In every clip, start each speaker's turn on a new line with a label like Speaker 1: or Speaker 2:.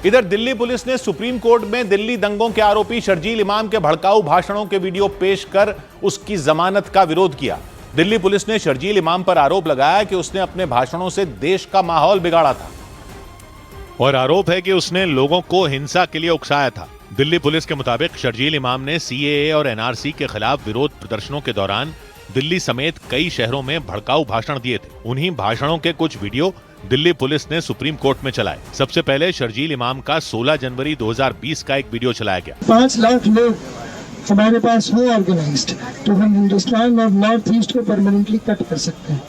Speaker 1: इधर दिल्ली पुलिस ने supreme court में दिल्ली दंगों के आरोपी शर्जील इमाम के भड़काऊ भाषणों के वीडियो पेश कर उसकी जमानत का विरोध किया। दिल्ली पुलिस ने शर्जील इमाम पर आरोप लगाया कि उसने अपने भाषणों से देश का माहौल बिगाड़ा था और आरोप है कि उसने लोगों को हिंसा के लिए उकसाया था। दिल्ली पुलिस के मुताबिक शर्जील इमाम ने सीएए और एनआरसी के खिलाफ विरोध प्रदर्शनों के दौरान दिल्ली समेत कई शहरों में भड़काऊ भाषण दिए थे। उन्हीं भाषणों के कुछ वीडियो दिल्ली पुलिस ने सुप्रीम कोर्ट में चलाए। सबसे पहले शर्जील इमाम का 16 जनवरी 2020 का एक वीडियो चलाया गया।
Speaker 2: 5 लाख लोग हमारे पास हो ऑर्गेनाइज्ड, तो हम हिंदुस्तान और नॉर्थ ईस्ट को परमानेंटली कट कर सकते हैं।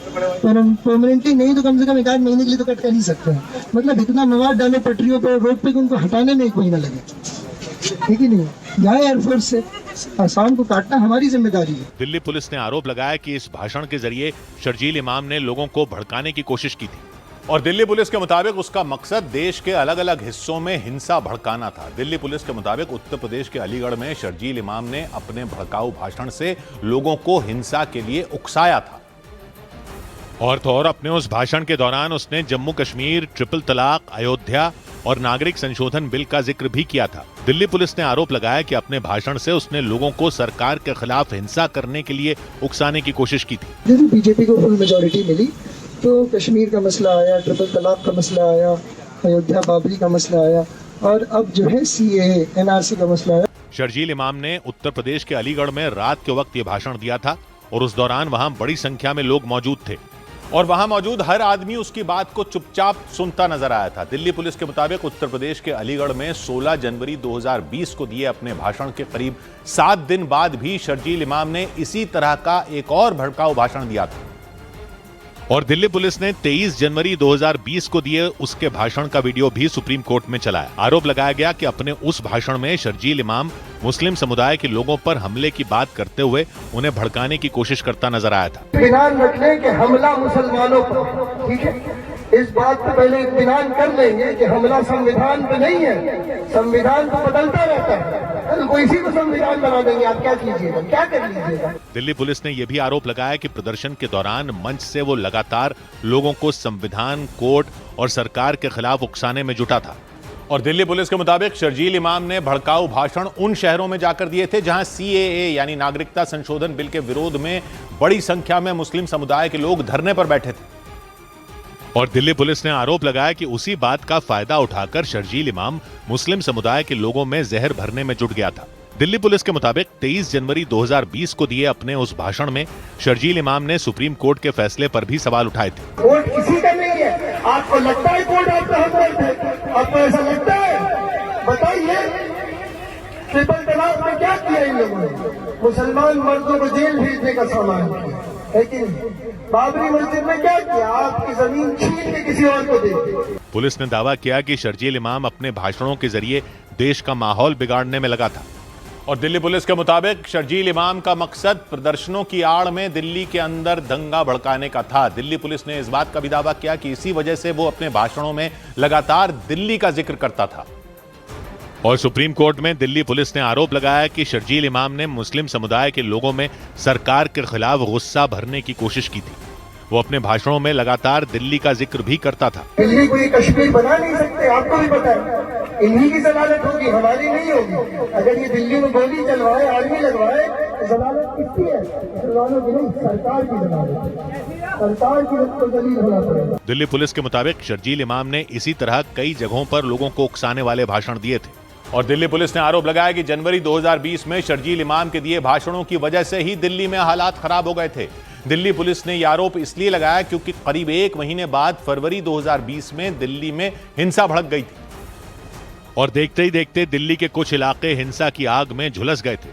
Speaker 2: परमानेंटली नहीं तो कम से कम 1 महीने के लिए तो कट कर ही सकते हैं। मतलब इतना मवाद डालो पटरियों पर, रोड पे, उनको हटाने में 1 महीना लगे, ठीक ही नहीं। जाए एयरफोर्स से, आसाम को काटना हमारी जिम्मेदारी है।
Speaker 1: दिल्ली पुलिस ने आरोप लगाया कि इस भाषण के जरिए शर्जील इमाम ने लोगों को भड़काने की कोशिश की थी और दिल्ली पुलिस के मुताबिक उसका मकसद देश के अलग अलग हिस्सों में हिंसा भड़काना था। दिल्ली पुलिस के मुताबिक उत्तर प्रदेश के अलीगढ़ में शर्जील इमाम ने अपने भड़काऊ भाषण से लोगों को हिंसा के लिए उकसाया था और तो और अपने उस भाषण के दौरान उसने जम्मू कश्मीर, ट्रिपल तलाक, अयोध्या और नागरिक संशोधन बिल का जिक्र भी किया था। दिल्ली पुलिस ने आरोप लगाया कि अपने भाषण से उसने लोगों को सरकार के खिलाफ हिंसा करने के लिए उकसाने की कोशिश की थी।
Speaker 2: बीजेपी को फुल मेजोरिटी मिली तो कश्मीर का मसला आया, ट्रिपल तलाक का मसला आया, अयोध्या बाबरी का मसला आया और अब जो है सीएए एनआरसी का मसला आया।
Speaker 1: शर्जील इमाम ने उत्तर प्रदेश के अलीगढ़ में रात के वक्त ये भाषण दिया था और उस दौरान वहां बड़ी संख्या में लोग मौजूद थे और वहां मौजूद हर आदमी उसकी बात को चुपचाप सुनता नजर आया था। दिल्ली पुलिस के मुताबिक उत्तर प्रदेश के अलीगढ़ में 16 जनवरी 2020 को दिए अपने भाषण के करीब 7 दिन बाद भी शर्जील इमाम ने इसी तरह का एक और भड़काऊ भाषण दिया था और दिल्ली पुलिस ने 23 जनवरी 2020 को दिए उसके भाषण का वीडियो भी सुप्रीम कोर्ट में चलाया। आरोप लगाया गया कि अपने उस भाषण में शर्जील इमाम मुस्लिम समुदाय के लोगों पर हमले की बात करते हुए उन्हें भड़काने की कोशिश करता नजर आया था।
Speaker 2: इत्मीनान रख लें कि हमला मुसलमानों पर, ठीक है, इस बात पे पहले इत्मीनान कर लेंगे कि हमला संविधान पे नहीं है। संविधान तो बदलता रहता है, तो इसी को संविधान बना देंगे। आप क्या कीजिएगा, क्या कर लीजिएगा।
Speaker 1: दिल्ली पुलिस ने यह भी आरोप लगाया कि प्रदर्शन के दौरान मंच से वो लगातार लोगों को संविधान, कोर्ट और सरकार के खिलाफ उकसाने में जुटा था और दिल्ली पुलिस के मुताबिक शर्जील इमाम ने भड़काऊ भाषण उन शहरों में जाकर दिए थे जहां सीएए यानी नागरिकता संशोधन बिल के विरोध में बड़ी संख्या में मुस्लिम समुदाय के लोग धरने पर बैठे थे और दिल्ली पुलिस ने आरोप लगाया कि उसी बात का फायदा उठाकर शर्जील इमाम मुस्लिम समुदाय के लोगों में जहर भरने में जुट गया था। दिल्ली पुलिस के मुताबिक 23 जनवरी 2020 को दिए अपने उस भाषण में शर्जील इमाम ने सुप्रीम कोर्ट के फैसले पर भी सवाल उठाए थे।
Speaker 2: कोर्ट किसी का नहीं है। आपको लगता है कोर्ट आपका हमदर्द है? आपको ऐसा लगता है? बताइए, ट्रिपल तलाक में क्या किया इन लोगों ने? मुसलमान मर्दों को जेल भेजने का सामान किया, लेकिन बाबरी मस्जिद में क्या किया? आपकी जमीन छीन के किसी और को दे दी।
Speaker 1: पुलिस ने दावा किया कि शर्जील इमाम अपने भाषणों के जरिए देश का माहौल बिगाड़ने में लगा था और दिल्ली पुलिस के मुताबिक शर्जील इमाम का मकसद प्रदर्शनों की आड़ में दिल्ली के अंदर दंगा भड़काने का था। दिल्ली पुलिस ने इस बात का भी दावा किया कि इसी वजह से वो अपने भाषणों में लगातार दिल्ली का जिक्र करता था और सुप्रीम कोर्ट में दिल्ली पुलिस ने आरोप लगाया कि शर्जील इमाम ने मुस्लिम समुदाय के लोगों में सरकार के खिलाफ गुस्सा भरने की कोशिश की थी। वो अपने भाषणों में लगातार दिल्ली का जिक्र भी करता था।
Speaker 2: दिल्ली को ये कश्मीर बना नहीं सकते, आपको भी पता है। इन्हीं की जमानत होगी, हमारी नहीं होगी। अगर ये दिल्ली में गोली चलवाए, आर्मी लगवाए, तो जमानत किसकी है? मुसलमानों की नहीं, सरकार की जमानत। सरकार की को दलील होना पड़ेगा।
Speaker 1: दिल्ली पुलिस के मुताबिक शर्जील इमाम ने इसी तरह कई जगहों पर लोगों को उकसाने वाले भाषण दिए थे और दिल्ली पुलिस ने आरोप लगाया कि जनवरी 2020 में शर्जील इमाम के दिए भाषणों की वजह से ही दिल्ली में हालात खराब हो गए थे। दिल्ली पुलिस ने यह आरोप इसलिए लगाया क्योंकि करीब 1 महीने बाद फरवरी 2020 में दिल्ली में हिंसा भड़क गई थी और देखते ही देखते दिल्ली के कुछ इलाके हिंसा की आग में झुलस गए थे।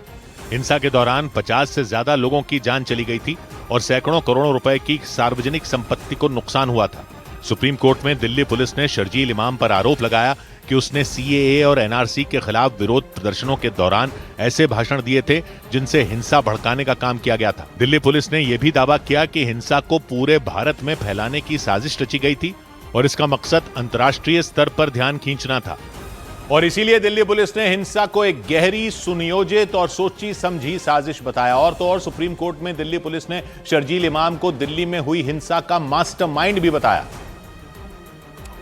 Speaker 1: हिंसा के दौरान 50 से ज्यादा लोगों की जान चली गई थी और सैकड़ों करोड़ों रुपए की सार्वजनिक संपत्ति को नुकसान हुआ था। सुप्रीम कोर्ट में दिल्ली पुलिस ने शर्जील इमाम पर आरोप लगाया कि उसने सीएए और एनआरसी के खिलाफ विरोध प्रदर्शनों के दौरान ऐसे भाषण दिए थे जिनसे हिंसा भड़काने का काम किया गया था। दिल्ली पुलिस ने यह भी दावा किया कि हिंसा को पूरे भारत में फैलाने की साजिश रची गई थी और इसका मकसद अंतर्राष्ट्रीय स्तर पर ध्यान खींचना था और इसीलिए दिल्ली पुलिस ने हिंसा को एक गहरी, सुनियोजित और सोची समझी साजिश बताया और तो और सुप्रीम कोर्ट में दिल्ली पुलिस ने शर्जील इमाम को दिल्ली में हुई हिंसा का मास्टरमाइंड भी बताया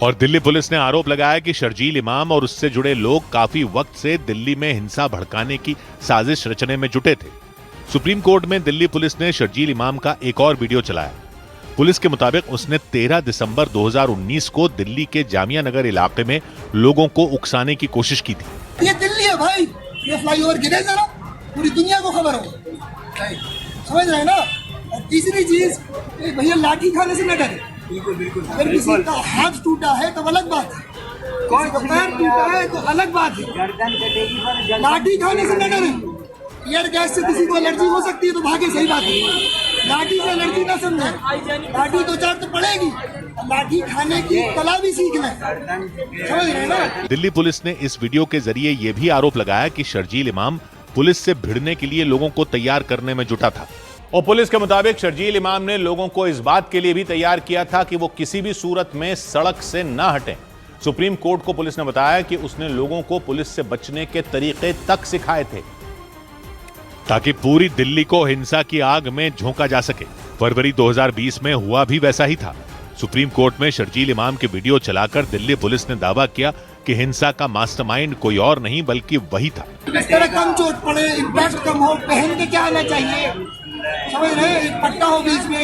Speaker 1: और दिल्ली पुलिस ने आरोप लगाया कि शर्जील इमाम और उससे जुड़े लोग काफी वक्त से दिल्ली में हिंसा भड़काने की साजिश रचने में जुटे थे। सुप्रीम कोर्ट में दिल्ली पुलिस ने शर्जील इमाम का एक और वीडियो चलाया। पुलिस के मुताबिक उसने 13 दिसंबर 2019 को दिल्ली के जामिया नगर इलाके में लोगों को उकसाने की कोशिश की थी।
Speaker 3: ये दिल्ली है भाई, ये फ्लाईओवर गिरे जरा, पूरी दुनिया को खबर हो, समझ रहे हैं ना। और तीसरी चीज, भैया लाठी खाने से न डरे। बिल्कुल बिल्कुल। अगर किसी का हाथ टूटा है तो अलग बात है, कौन का पैर टूटा है तो अलग बात है। लाठी खाने से न डरे। एयर गैस से किसी को एलर्जी हो सकती है तो भागे, सही बात है। लाठी से एलर्जी ना समझे, लाठी दो चार तो पड़ेगी, लाठी खाने की कला भी सीख लें, समझ रहे हैं ना।
Speaker 1: दिल्ली पुलिस ने इस वीडियो के जरिए यह भी आरोप लगाया कि शर्जील इमाम पुलिस से भिड़ने के लिए लोगों को तैयार करने में जुटा था। और पुलिस के मुताबिक शर्जील इमाम ने लोगों को इस बात के लिए भी तैयार किया था कि वो किसी भी सूरत में सड़क से न हटें। सुप्रीम कोर्ट को पुलिस ने बताया कि उसने लोगों को पुलिस से बचने के तरीके तक सिखाए थे ताकि पूरी दिल्ली को हिंसा की आग में झोंका जा सके। फरवरी 2020 में हुआ भी वैसा ही था। सुप्रीम कोर्ट में शर्जील इमाम के वीडियो चलाकर दिल्ली पुलिस ने दावा किया कि हिंसा का मास्टरमाइंड कोई और नहीं बल्कि वही था।
Speaker 3: इस तरह कम चोट पड़े, इम्पैक्ट कम हो, पहन के क्या आना चाहिए, समझ रहे हैं, एक पट्टा हो बीच में।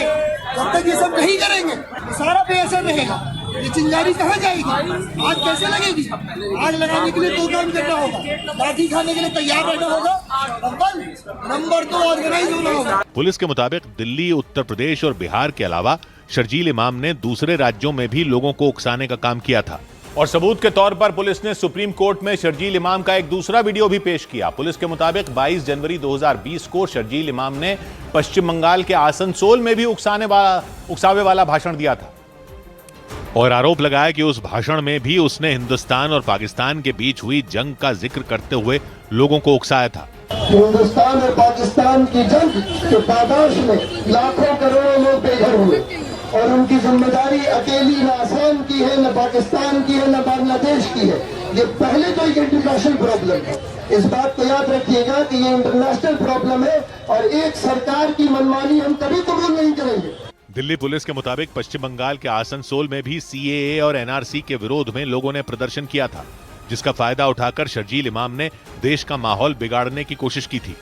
Speaker 3: जब तक ये सब नहीं करेंगे तो सारा बेअसर रहेगा। ये चिंगारी कहाँ जाएगी, आग कैसे लगेगी? आग लगाने के लिए दो काम करना होगा, लाठी खाने के लिए तैयार रहना होगा, नंबर 2 ऑर्गेनाइज होना होगा।
Speaker 1: पुलिस के मुताबिक दिल्ली, उत्तर प्रदेश और बिहार के अलावा शर्जील इमाम ने दूसरे राज्यों में भी लोगों को उकसाने का काम किया था। और सबूत के तौर पर पुलिस ने सुप्रीम कोर्ट में शर्जील इमाम का एक दूसरा वीडियो भी पेश किया। पुलिस के मुताबिक 22 जनवरी 2020 को शर्जील इमाम ने पश्चिम बंगाल के आसनसोल में भी उकसावे वाला भाषण दिया था और आरोप लगाया कि उस भाषण में भी उसने हिंदुस्तान और पाकिस्तान के बीच हुई जंग का जिक्र करते हुए लोगों को उकसाया था।
Speaker 2: हिंदुस्तान और पाकिस्तान की जंग के पादाश में लाखों करोड़ों लोग बेघर हुए और उनकी जिम्मेदारी अकेली न असम की है, न पाकिस्तान की है, न बांग्लादेश की है। ये पहले तो एक इंटरनेशनल प्रॉब्लम है। इस बात को याद रखिएगा कि ये इंटरनेशनल प्रॉब्लम है और एक सरकार की मनमानी हम कभी कबूल नहीं करेंगे।
Speaker 1: दिल्ली पुलिस के मुताबिक पश्चिम बंगाल के आसनसोल में भी सीएए और एनआरसी के विरोध में लोगों ने प्रदर्शन किया था, जिसका फायदा उठाकर शर्जील इमाम ने देश का माहौल बिगाड़ने की कोशिश की थी।